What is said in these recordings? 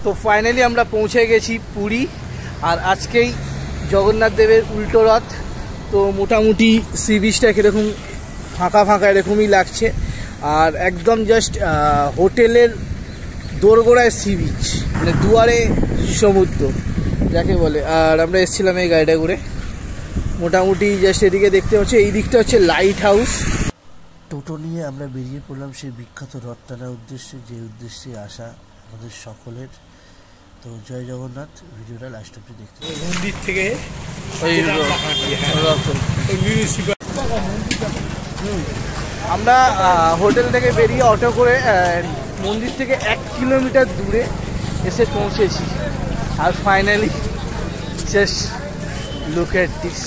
তো ফাইনালি আমরা পৌঁছে গেছি পুরী। আর আজকেই জগন্নাথ দেবের উল্টো রথ। তো মোটামুটি সি বিচটা কীরকম ফাঁকা ফাঁকা এরকমই লাগছে। আর একদম জাস্ট হোটেলের দোরগোড়ায় সি বিচ, মানে দুয়ারে সমুদ্র যাকে বলে। আর আমরা এসেছিলাম এই গাড়িটা করে। মোটামুটি জাস্ট এদিকে দেখতে হচ্ছে, এই দিকটা হচ্ছে লাইট হাউস। টোটো নিয়ে আমরা বেরিয়ে পড়লাম সেই বিখ্যাত রথ টানার উদ্দেশ্যে, যে উদ্দেশ্যে আসা আমাদের সকলের। তো জয় জগন্নাথ, ভিডিওটা লাস্ট অবধি দেখতে। মন্দির থেকে আমরা হোটেল থেকে বেরিয়ে অটো করে মন্দির থেকে 1 কিলোমিটার দূরে এসে পৌঁছেছি। আর finally just look at this.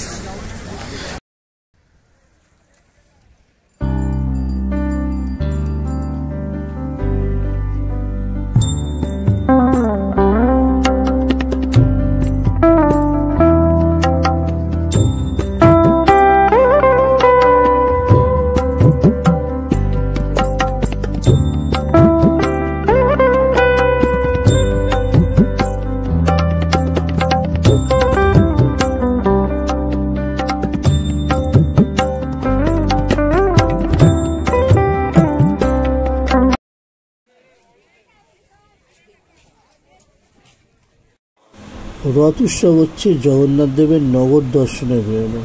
রথ উৎসব হচ্ছে জগন্নাথ দেবের নগর দর্শনে বেরোনো,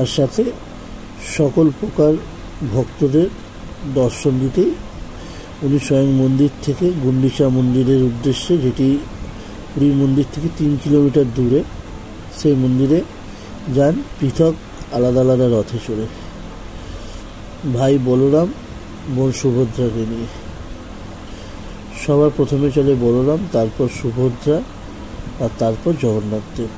আর সাথে সকল প্রকার ভক্তদের দর্শন দিতেই উনি স্বয়ং মন্দির থেকে গুন্ডিচা মন্দিরের উদ্দেশ্যে, যেটি পুরী মন্দির থেকে 3 কিলোমিটার দূরে, সেই মন্দিরে যান পৃথক আলাদা আলাদা রথে চড়ে। ভাই বলরাম, বোন সুভদ্রাকে নিয়ে। সবার প্রথমে চলে বলরাম, তারপর সুভদ্রা, আর তারপর জগন্নাথ দেব।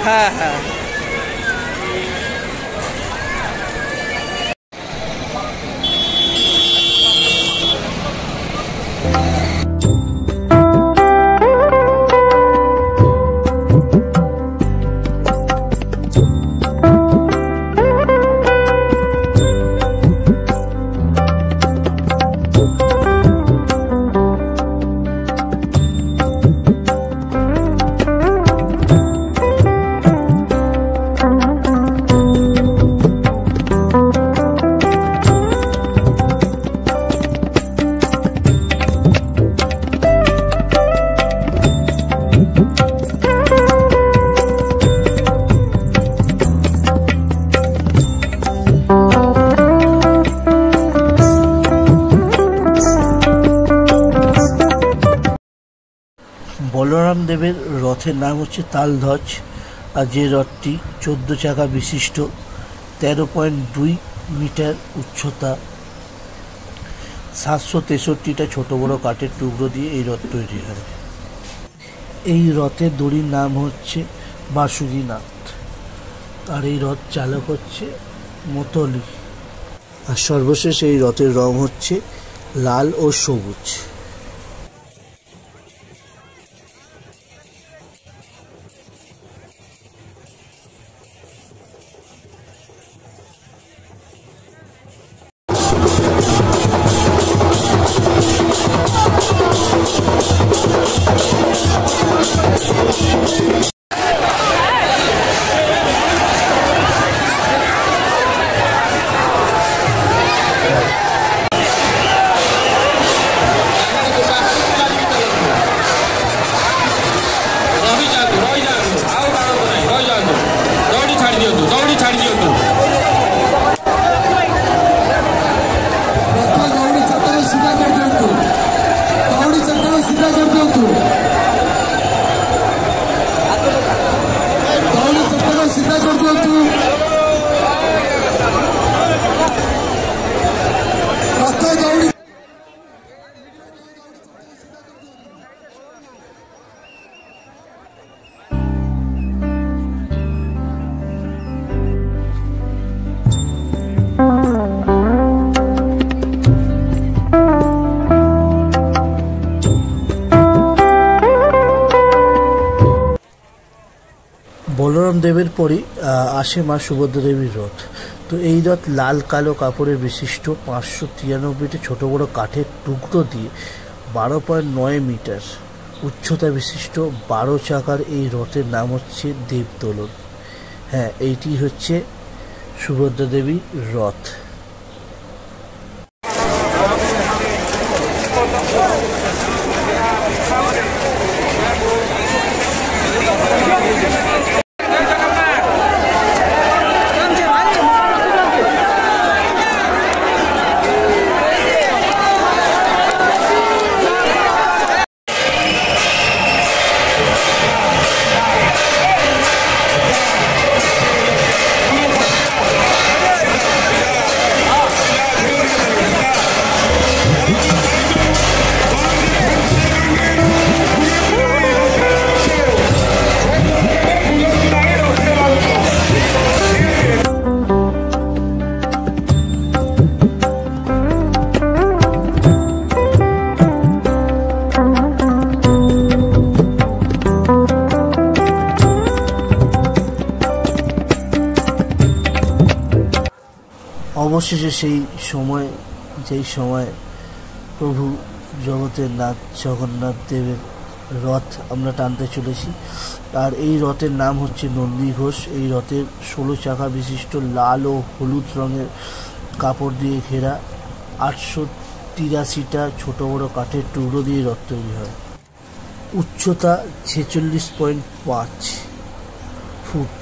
হ্যাঁ হ্যাঁ, বলরাম দেবের রথের নাম হচ্ছে তালধ্বজ, আর যে রথটি 14 চাকা বিশিষ্ট, 13.2 মিটার উচ্চতা, 763টা ছোট বড় কাঠের টুকরো দিয়ে এই রথ তৈরি হয়। এই রথের দড়ির নাম হচ্ছে বাসুকীনাথ, আর এই রথ চালক হচ্ছে মতলি। আর সর্বশেষ এই রথের রং হচ্ছে লাল ও সবুজ। বলরাম দেবের পরই আসে মা সুভদ্রা দেবীর রথ। তো এই রথ লাল কালো কাপড়ের বিশিষ্ট 593টি ছোটো বড়ো কাঠের টুকরো দিয়ে 12.9 মিটার উচ্চতা বিশিষ্ট 12 চাকার এই রথের নাম হচ্ছে দেবদোলন। হ্যাঁ, এইটি হচ্ছে সুভদ্রা দেবীর রথ। অবশেষে যেই সময় প্রভু জগতের নাথ জগন্নাথ দেবের রথ আমরা টানতে চলেছি। আর এই রথের নাম হচ্ছে নন্দী ঘোষ। এই রথের 16 চাকা বিশিষ্ট লাল ও হলুদ রঙের কাপড় দিয়ে ঘেরা 883টা ছোট বড় কাঠের টুকরো দিয়ে রথ তৈরি হয়। উচ্চতা 46.5 ফুট।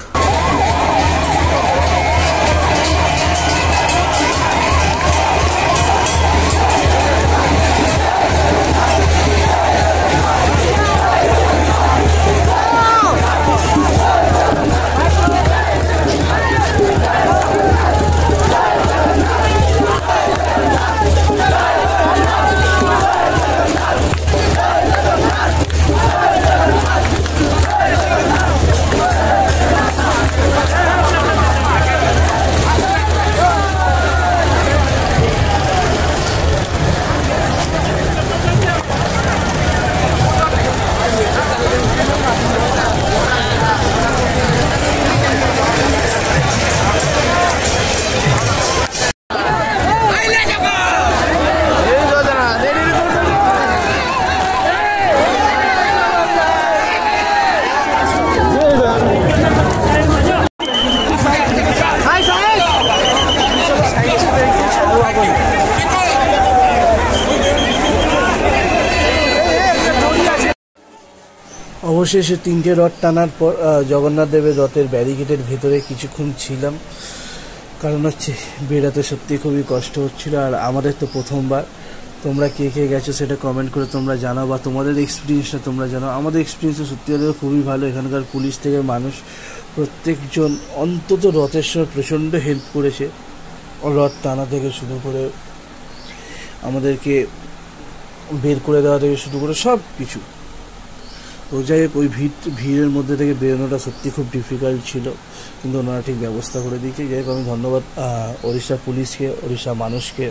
অবশেষে 3টে রথ টানার পর জগন্নাথ দেবের রথের ব্যারিকেডের ভেতরে কিছুক্ষণ ছিলাম, কারণ হচ্ছে বেরাতে সত্যি খুবই কষ্ট হচ্ছিল। আর আমাদের তো প্রথমবার, তোমরা কে কে গেছো সেটা কমেন্ট করে তোমরা জানাও, বা তোমাদের এক্সপিরিয়েন্সটা তোমরা জানাও। আমাদের এক্সপিরিয়েন্সটা সত্যি খুবই ভালো। এখানকার পুলিশ থেকে মানুষ প্রত্যেকজন অন্তত রথের সময় প্রচণ্ড হেল্প করেছে, রথ টানা থেকে শুরু করে আমাদেরকে বের করে দেওয়া থেকে শুরু করে সব কিছু। তো যাই হোক, ওই ভিড়ের মধ্যে থেকে বেরোনোটা সত্যি খুব ডিফিকাল্ট ছিল, কিন্তু ওনারা ঠিক ব্যবস্থা করে দিয়েছে। যাই হোক, আমি ধন্যবাদ ওড়িশা পুলিশকে, ওড়িশা মানুষকে,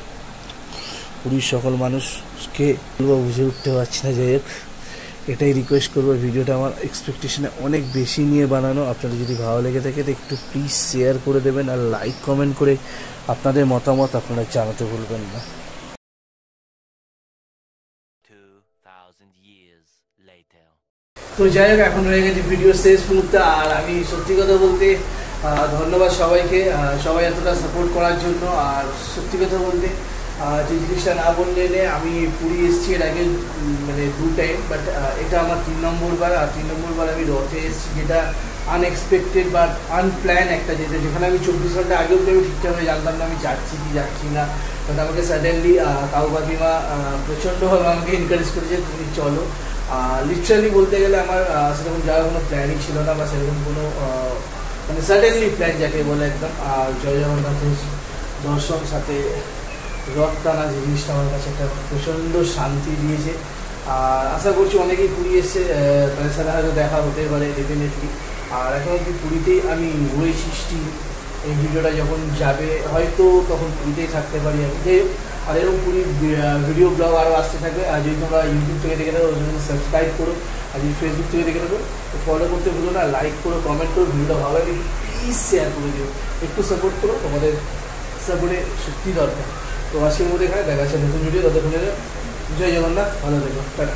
পুলিশ সকল মানুষকে বুঝে উঠতে পারছি না। যাই হোক, এটাই রিকোয়েস্ট করবো, ভিডিওটা আমার এক্সপেকটেশনে অনেক বেশি নিয়ে বানানো। আপনারা যদি ভালো লেগে থাকে তো একটু প্লিজ শেয়ার করে দেবেন, আর লাইক কমেন্ট করে আপনাদের মতামত আপনারা জানাতে ভুলবেন না। তো যাই হোক, এখন রয়ে গেছে ভিডিও শেষ মুহূর্তে। আর আমি সত্যি কথা বলতে ধন্যবাদ সবাইকে, সবাই এতটা সাপোর্ট করার জন্য। আর সত্যি কথা বলতে যে জিনিসটা না বললে, আমি পুরী এসেছি এর আগে মানে 2 টাইম, বাট এটা আমার 3 নম্বর বার। আর 3 নম্বর বার আমি রথে এসেছি, যেটা আনএক্সপেক্টেড বা আনপ্ল্যান একটা, যেখানে আমি 24 ঘন্টা আগেও আমি ঠিকঠাকভাবে জানতাম না আমি যাচ্ছি কি যাচ্ছি না। বাট আমাকে সাডেনলি কাউ কাকিমা প্রচণ্ডভাবে আমাকে এনকারেজ করেছে, তুমি চলো। লিটারালি বলতে গেলে আমার সেরকম যাওয়ার কোনো প্ল্যানিং ছিল না, বা সেরকম কোনো মানে সাডেনলি প্ল্যান যাকে বলে একদম। আর জয় জগন্নাথের দর্শন সাথে রথ টানা জিনিসটা আমার কাছে একটা প্রচণ্ড শান্তি দিয়েছে। আর আশা করছি অনেকেই পুরী এসে তাদের সাথে হয়তো দেখা হতে পারে ডেফিনেটলি। আর এখন অব্দি পুরীতেই আমি রয়েছি। এই ভিডিওটা যখন যাবে হয়তো তখন পুরীতেই থাকতে পারি আমি। আর এরকম পুরী ভিডিও ব্লগ আরও আসতে থাকবে। আর যদি তোমরা ইউটিউব থেকে দেখে থাকো সাবস্ক্রাইব করো, আর যদি ফেসবুক থেকে দেখে থাকো তো ফলো করতে ভুলো না, লাইক করো, কমেন্ট করো, ভিডিওটা ভালো লাগে প্লিজ শেয়ার করে দিও, একটু সাপোর্ট করো, তোমাদের সাপোর্টে সত্যি দরকার। তো আজকের মধ্যে এখানে দেখা যাচ্ছে নতুন ভিডিও, ততক্ষণে জয় জগন্নাথ, ভালো থেকো, টাটা।